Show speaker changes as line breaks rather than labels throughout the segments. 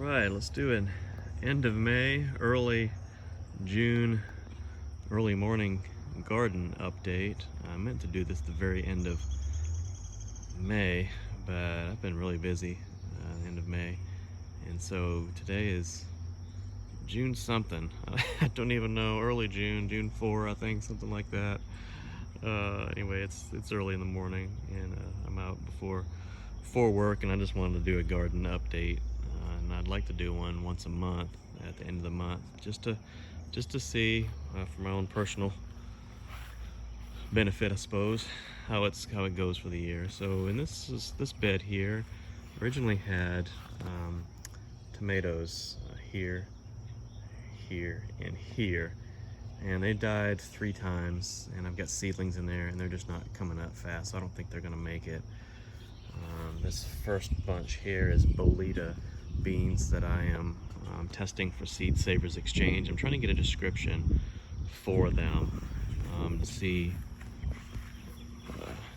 Alright, let's do an end of May, early June, early morning garden update. I meant to do this the very end of May, but I've been really busy end of May. And so today is June something. I don't even know, early June 4, I think, something like that. Anyway, it's early in the morning and I'm out before work, and I just wanted to do a garden update. And I'd like to do one once a month at the end of the month, just to see for my own personal benefit, I suppose, how it goes for the year. So in this bed here originally had tomatoes here, and here, and they died 3 times, and I've got seedlings in there and they're just not coming up fast, so I don't think they're gonna make it. This first bunch here is Boleta beans that I am testing for Seed Savers Exchange. I'm trying to get a description for them to see,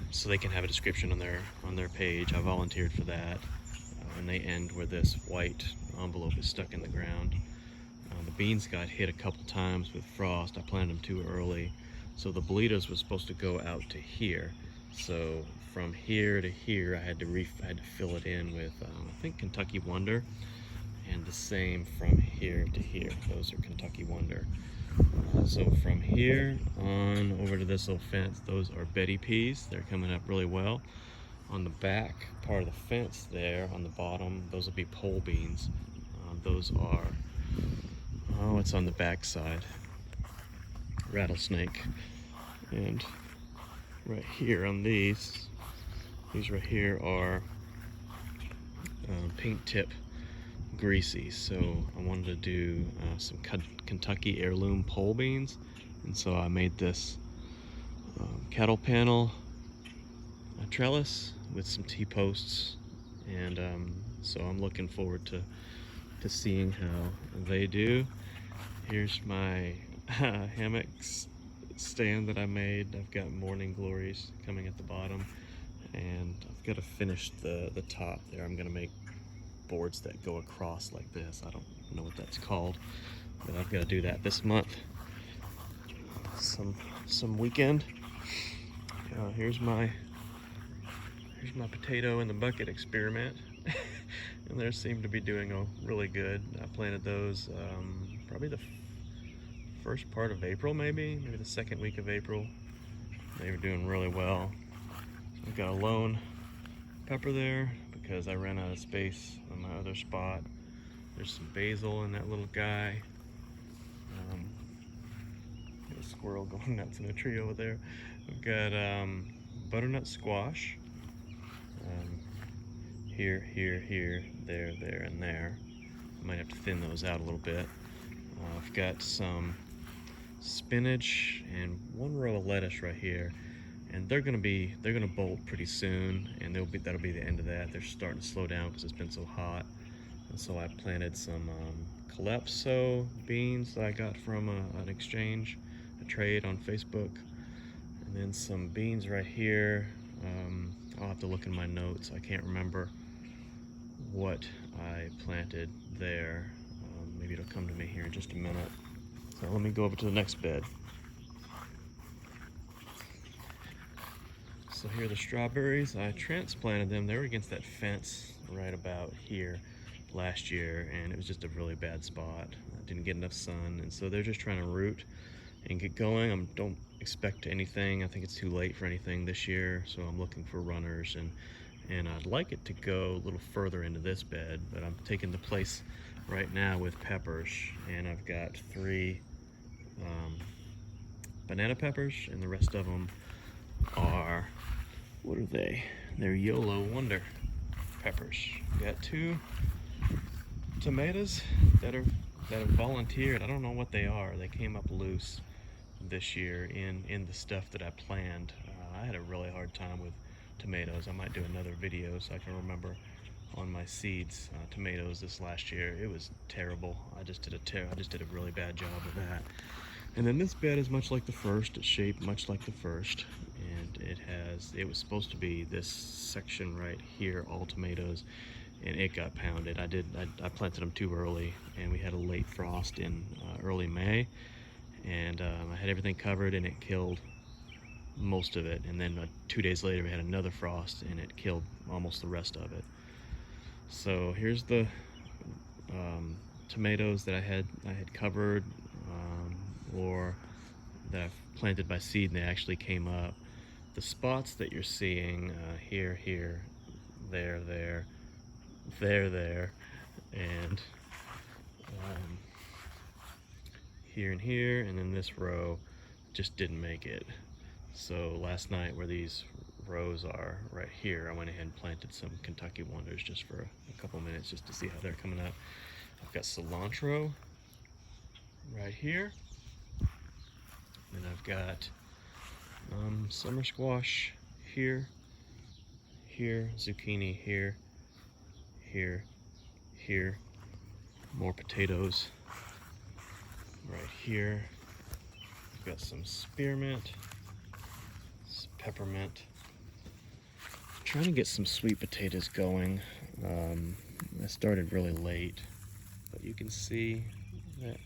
so they can have a description on their page. I volunteered for that, and they end where this white envelope is stuck in the ground. The beans got hit a couple times with frost. I planted them too early, so the Boletas was supposed to go out to here. So from here to here, I had to fill it in with I think Kentucky Wonder, and the same from here to here. Those are Kentucky Wonder. So from here on over to this little fence, those are Betty peas. They're coming up really well. On the back part of the fence there, on the bottom, those will be pole beans. Those are, it's on the back side, rattlesnake. And right here on these right here are pink tip greasy. So I wanted to do some Kentucky heirloom pole beans, and so I made this cattle panel trellis with some T-posts, and so I'm looking forward to seeing how they do. Here's my hammock stand that I made. I've got morning glories coming at the bottom, and I've got to finish the top there. I'm gonna make boards that go across like this. I don't know what that's called, but I've got to do that this month. Some weekend. Here's my potato in the bucket experiment. And they seem to be doing really good. I planted those probably the first part of April, maybe the second week of April. They were doing really well. I've got a lone pepper there because I ran out of space on my other spot. There's some basil in that little guy. Got a squirrel going nuts in a tree over there. I've got butternut squash. Here, there, and there. I might have to thin those out a little bit. I've got some spinach and one row of lettuce right here, and they're gonna bolt pretty soon, and that'll be the end of that. They're starting to slow down because it's been so hot, and so I planted some Calypso beans that I got from an exchange, a trade on Facebook, and then some beans right here. I'll have to look in my notes. I can't remember what I planted there. Maybe it'll come to me here in just a minute. So let me go over to the next bed. So here are the strawberries. I transplanted them. They were against that fence right about here last year, and it was just a really bad spot. I didn't get enough sun, and so they're just trying to root and get going. I don't expect anything. I think it's too late for anything this year, so I'm looking for runners, and I'd like it to go a little further into this bed, but I'm taking the place right now with peppers, and I've got 3 banana peppers, and the rest of them are, what are they? They're YOLO Wonder peppers. Got 2 tomatoes that have volunteered. I don't know what they are. They came up loose this year in the stuff that I planned. I had a really hard time with tomatoes. I might do another video so I can remember on my seeds tomatoes this last year. It was terrible. I just did a really bad job of that. And then this bed is much like the first. It's shaped much like the first, and it was supposed to be this section right here, all tomatoes, and it got pounded. I planted them too early, and we had a late frost in early May, and I had everything covered, and it killed most of it. And then 2 days later we had another frost, and it killed almost the rest of it. So here's the tomatoes that I had covered, or that I've planted by seed, and they actually came up. The spots that you're seeing here, there, and here and here, and then this row just didn't make it. So last night, where these rows are right here, I went ahead and planted some Kentucky Wonders just for a couple minutes just to see how they're coming up. I've got cilantro right here, and I've got summer squash here, zucchini here, more potatoes right here. I've got some spearmint, some peppermint. I'm trying to get some sweet potatoes going. I started really late, but you can see that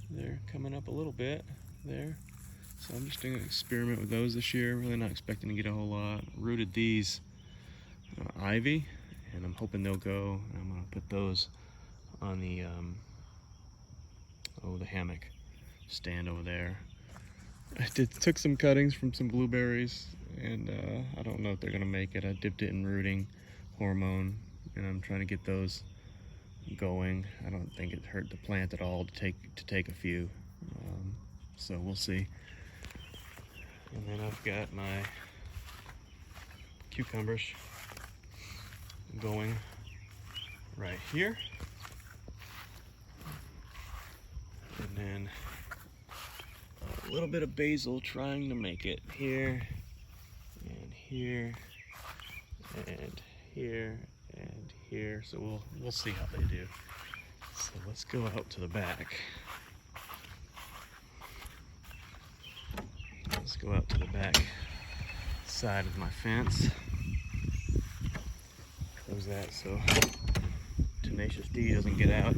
they're coming up a little bit there. So I'm just doing an experiment with those this year, really not expecting to get a whole lot. Rooted these ivy, and I'm hoping they'll go. I'm gonna put those on the the hammock stand over there. I took some cuttings from some blueberries, and I don't know if they're gonna make it. I dipped it in rooting hormone, and I'm trying to get those going. I don't think it hurt the plant at all to take a few, so we'll see. And then I've got my cucumbers going right here, and then a little bit of basil, trying to make it here and here and here and here. So we'll see how they do. So let's go out to the back. Let's go out to the back side of my fence. Close that so Tenacious D doesn't get out.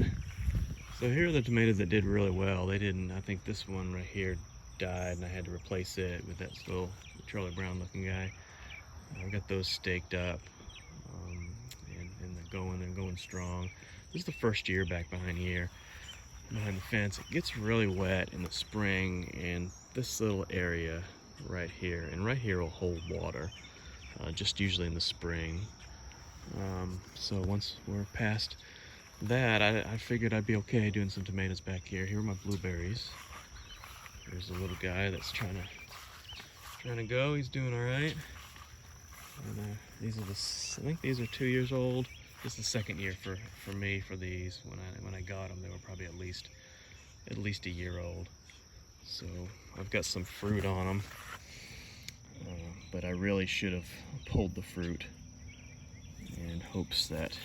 So here are the tomatoes that did really well. They didn't, I think this one right here died, and I had to replace it with that little Charlie Brown looking guy. I've got those staked up, and they're going strong. This is the first year back behind the fence. It gets really wet in the spring, and this little area right here, and right here will hold water, just usually in the spring. So once we're past that, I figured I'd be okay doing some tomatoes back here. Here are my blueberries. There's a little guy that's trying to go. He's doing all right. And these are I think these are 2 years old. This is the second year for me for these. When I got them, they were probably at least a year old. So I've got some fruit on them, but I really should have pulled the fruit in hopes that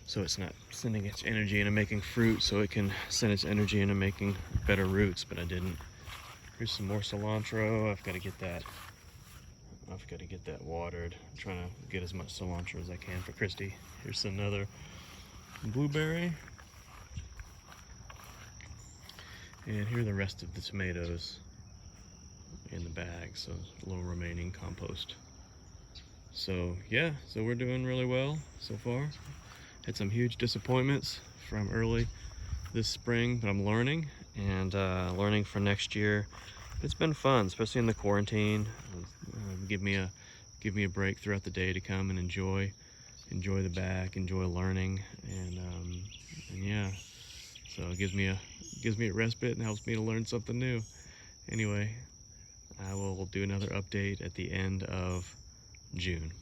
so it's not sending its energy into making fruit, so it can send its energy into making better roots, but I didn't. Here's some more cilantro. I've got to get that watered. I'm trying to get as much cilantro as I can for Christy. Here's another blueberry. And here are the rest of the tomatoes in the bag, so a little remaining compost. So yeah, so we're doing really well so far. Had some huge disappointments from early this spring, but I'm learning and learning for next year. It's been fun, especially in the quarantine. Give me a break throughout the day to come and enjoy the back, enjoy learning, and yeah. So it gives me a respite and helps me to learn something new. Anyway, I will do another update at the end of June.